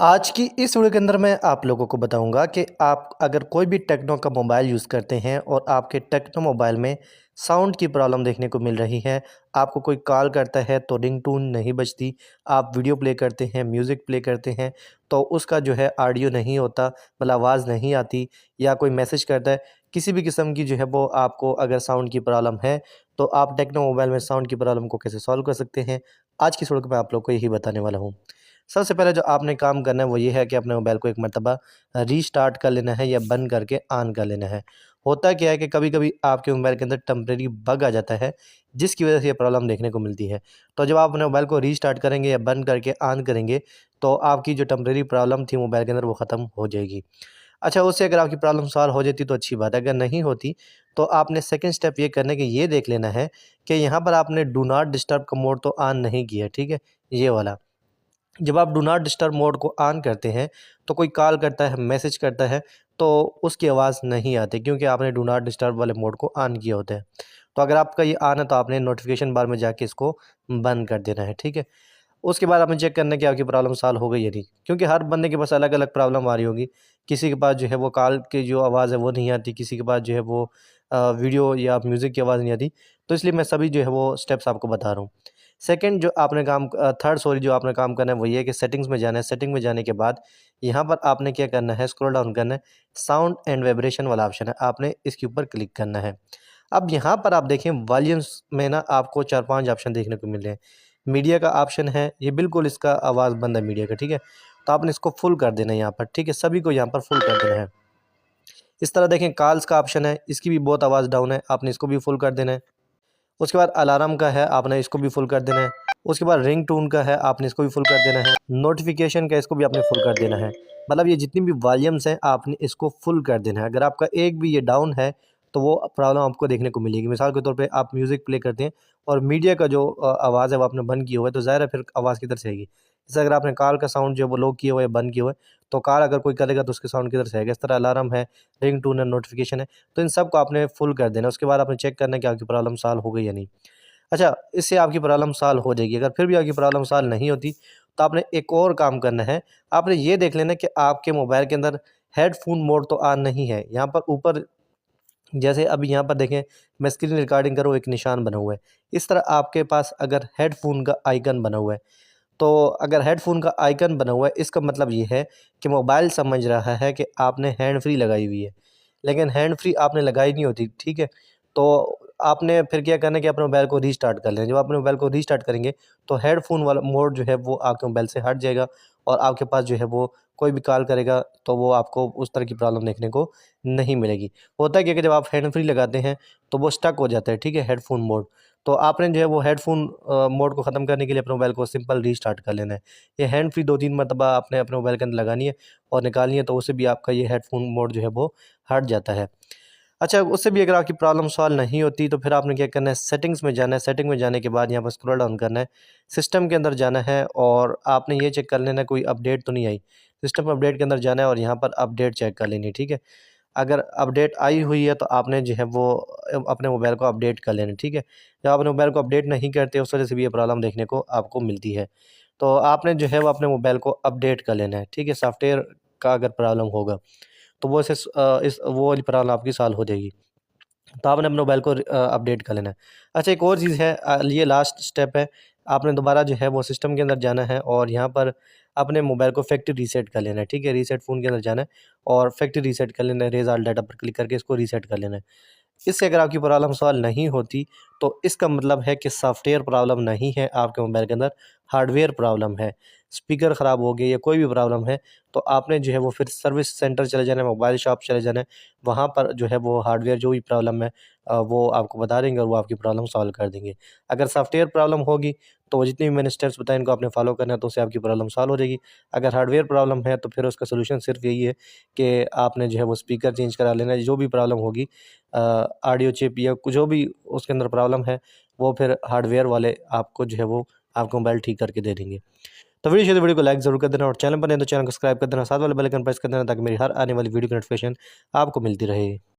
आज की इस वीडियो के अंदर मैं आप लोगों को बताऊंगा कि आप अगर कोई भी टेक्नो का मोबाइल यूज़ करते हैं और आपके टेक्नो मोबाइल में साउंड की प्रॉब्लम देखने को मिल रही है। आपको कोई कॉल करता है तो रिंगटोन नहीं बजती, आप वीडियो प्ले करते हैं, म्यूज़िक प्ले करते हैं तो उसका जो है ऑडियो नहीं होता, मतलब आवाज़ नहीं आती, या कोई मैसेज करता है, किसी भी किस्म की जो है वो आपको अगर साउंड की प्रॉब्लम है तो आप टेक्नो मोबाइल में साउंड की प्रॉब्लम को कैसे सॉल्व कर सकते हैं, आज की इस वीडियो में मैं आप लोग को यही बताने वाला हूँ। सबसे पहले जो आपने काम करना है वो ये है कि अपने मोबाइल को एक मरतबा रीस्टार्ट कर लेना है या बंद करके ऑन कर लेना है। होता क्या है कि कभी-कभी आपके मोबाइल के अंदर टेम्परेरी बग आ जाता है, जिसकी वजह से ये प्रॉब्लम देखने को मिलती है। तो जब आप अपने मोबाइल को रीस्टार्ट करेंगे या बंद करके ऑन करेंगे, तो आपकी जो टेम्परेरी प्रॉब्लम थी मोबाइल के अंदर वो ख़त्म हो जाएगी। अच्छा, उससे अगर आपकी प्रॉब्लम सॉल्व हो जाती तो अच्छी बात है, अगर नहीं होती तो आपने सेकंड स्टेप ये करना है कि ये देख लेना है कि यहाँ पर आपने डू नॉट डिस्टर्ब का मोड तो ऑन नहीं किया, ठीक है? ये वाला। जब आप डू नॉट डिस्टर्ब मोड को ऑन करते हैं तो कोई कॉल करता है, मैसेज करता है, तो उसकी आवाज़ नहीं आती, क्योंकि आपने डू नॉट डिस्टर्ब वाले मोड को ऑन किया होता है। तो अगर आपका ये ऑन है तो आपने नोटिफिकेशन बार में जाके इसको बंद कर देना है, ठीक है? उसके बाद आपने चेक करना है कि आपकी प्रॉब्लम सॉल्व हो गई या नहीं, क्योंकि हर बंदे के पास अलग अलग प्रॉब्लम आ रही होगी। किसी के पास जो है वो कॉल की जो आवाज़ है वो नहीं आती, किसी के पास जो है वो वीडियो या म्यूज़िक की आवाज़ नहीं आती। तो इसलिए मैं सभी जो है वो स्टेप्स आपको बता रहा हूँ। सेकंड जो आपने काम थर्ड सॉरी जो आपने काम करना है वो ये है कि सेटिंग्स में जाना है। सेटिंग में जाने के बाद यहाँ पर आपने क्या करना है, स्क्रॉल डाउन करना है, साउंड एंड वाइब्रेशन वाला ऑप्शन है, आपने इसके ऊपर क्लिक करना है। अब यहाँ पर आप देखें वॉल्यूम्स में ना आपको 4-5 ऑप्शन देखने को मिल रहे हैं। मीडिया का ऑप्शन है, ये बिल्कुल इसका आवाज़ बंद है मीडिया का, ठीक है? तो आपने इसको फुल कर देना है यहाँ पर, ठीक है? सभी को यहाँ पर फुल कर देना है। इस तरह देखें कॉल्स का ऑप्शन है, इसकी भी बहुत आवाज़ डाउन है, आपने इसको भी फुल कर देना है। उसके बाद अलार्म का है, आपने इसको भी फुल कर देना है। उसके बाद रिंगटोन का है, आपने इसको भी फुल कर देना है। नोटिफ़िकेशन का इसको भी आपने फुल कर देना है। मतलब ये जितनी भी वॉल्यूम्स हैं आपने इसको फुल कर देना है। अगर आपका एक भी ये डाउन है तो वो प्रॉब्लम आपको देखने को मिलेगी। मिसाल के तौर पे आप म्यूज़िक प्ले करते हैं और मीडिया का जो आवाज़ है वो आपने बंद किया हुआ है, तो ज़ाहिर है फिर आवाज़ किधर से आएगी? जैसे अगर आपने कॉल का साउंड जो है वो लो किया हुआ है, बंद किया हुआ है, तो कॉल अगर कोई करेगा तो उसके साउंड किधर से आएगा? इस तरह अलार्म है, रिंगटोन है, नोटिफ़िकेशन है, तो इन सब को आपने फुल कर देना है। उसके बाद आपने चेक करना है कि आपकी प्रॉब्लम सॉल्व हो गई या नहीं। अच्छा, इससे आपकी प्रॉब्लम सॉल्व हो जाएगी। अगर फिर भी आपकी प्रॉब्लम सॉल्व नहीं होती, तो आपने एक और काम करना है। आपने ये देख लेना है कि आपके मोबाइल के अंदर हेडफ़ोन मोड तो ऑन नहीं है। यहाँ पर ऊपर जैसे अभी यहाँ पर देखें, मैं स्क्रीन रिकॉर्डिंग कर रहा हूँ, एक निशान बना हुआ है। इस तरह आपके पास अगर हेडफ़ोन का आइकन बना हुआ है, तो अगर हेडफ़ोन का आइकन बना हुआ है, इसका मतलब ये है कि मोबाइल समझ रहा है कि आपने हैंड फ्री लगाई हुई है। लेकिन हैंड फ्री आपने लगाई नहीं होती, ठीक है? तो आपने फिर क्या करना है कि अपने मोबाइल को रीस्टार्ट कर लें। जब आप अपने मोबाइल को रीस्टार्ट करेंगे तो हेडफ़ोन वाला मोड जो है वो आपके मोबाइल से हट जाएगा और आपके पास जो है वो कोई भी कॉल करेगा तो वो आपको उस तरह की प्रॉब्लम देखने को नहीं मिलेगी। होता क्या है कि जब आप हैंड फ्री लगाते हैं तो वो स्टक हो जाता है, ठीक है, हेडफ़ोन मोड। तो आपने जो है वो हेडफ़ोन मोड को ख़त्म करने के लिए अपने मोबाइल को सिंपल रीस्टार्ट कर लेना है। ये हैंड फ्री 2-3 मरतबा आपने अपने मोबाइल के अंदर लगानी है और निकालनी है, तो उससे भी आपका ये हेडफ़ोन मोड जो है वो हट जाता है। अच्छा, उससे भी अगर आपकी प्रॉब्लम सॉल्व नहीं होती तो फिर आपने क्या करना है, सेटिंग्स में जाना है। सेटिंग में जाने के बाद यहाँ पर स्क्रॉल डाउन करना है, सिस्टम के अंदर जाना है और आपने ये चेक कर लेना है कोई अपडेट तो नहीं आई। सिस्टम अपडेट के अंदर जाना है और यहाँ पर अपडेट चेक कर लेनी है, ठीक है? अगर अपडेट आई हुई है तो आपने जो है वो अपने मोबाइल को अपडेट कर लेना है, ठीक है? जब आप अपने मोबाइल को अपडेट नहीं करते उस वजह से भी ये प्रॉब्लम देखने को आपको मिलती है। तो आपने जो है वो अपने मोबाइल को अपडेट कर लेना है, ठीक है? सॉफ्टवेयर का अगर प्रॉब्लम होगा तो वो इस वो वाली प्रॉब्लम आपकी सॉल्व हो जाएगी। तो आपने अपने मोबाइल को अपडेट कर लेना है। अच्छा, एक और चीज़ है, ये लास्ट स्टेप है। आपने दोबारा जो है वो सिस्टम के अंदर जाना है और यहाँ पर अपने मोबाइल को फैक्ट्री रीसेट कर लेना है, ठीक है? रीसेट फ़ोन के अंदर जाना है और फैक्ट्री रीसेट कर लेना है, इरेज़ ऑल डाटा पर क्लिक करके इसको रीसेट कर लेना है। इससे अगर आपकी प्रॉब्लम सॉल्व नहीं होती तो इसका मतलब है कि सॉफ्टवेयर प्रॉब्लम नहीं है आपके मोबाइल के अंदर, हार्डवेयर प्रॉब्लम है। स्पीकर ख़राब हो गया या कोई भी प्रॉब्लम है तो आपने जो है वो फिर सर्विस सेंटर चले जाना है, मोबाइल शॉप चले जाना है। वहाँ पर जो है वो हार्डवेयर जो भी प्रॉब्लम है वो आपको बता देंगे और वो आपकी प्रॉब्लम सॉल्व कर देंगे। अगर सॉफ्टवेयर प्रॉब्लम होगी तो वो जितनी भी मैंने स्टेप्स बताए इनको आपने फॉलो करना है, तो उससे आपकी प्रॉब्लम सॉल्व हो जाएगी। अगर हार्डवेयर प्रॉब्लम है तो फिर उसका सॉल्यूशन सिर्फ़ यही है कि आपने जो है वो स्पीकर चेंज करा लेना है। जो भी प्रॉब्लम होगी ऑडियो चिप या जो भी उसके अंदर प्रॉब्लम है वो फिर हार्डवेयर वाले आपको जो है वो आपका मोबाइल ठीक करके दे देंगे। तो वीडियो को लाइक ज़रूर कर देना और चैनल पर नहीं तो चैनल को सब्सक्राइब कर देना, साथ वाले बेल आइकन प्रेस कर देना ताकि मेरी हर आने वाली वीडियो की नोटिफिकेशन आपको मिलती रहे।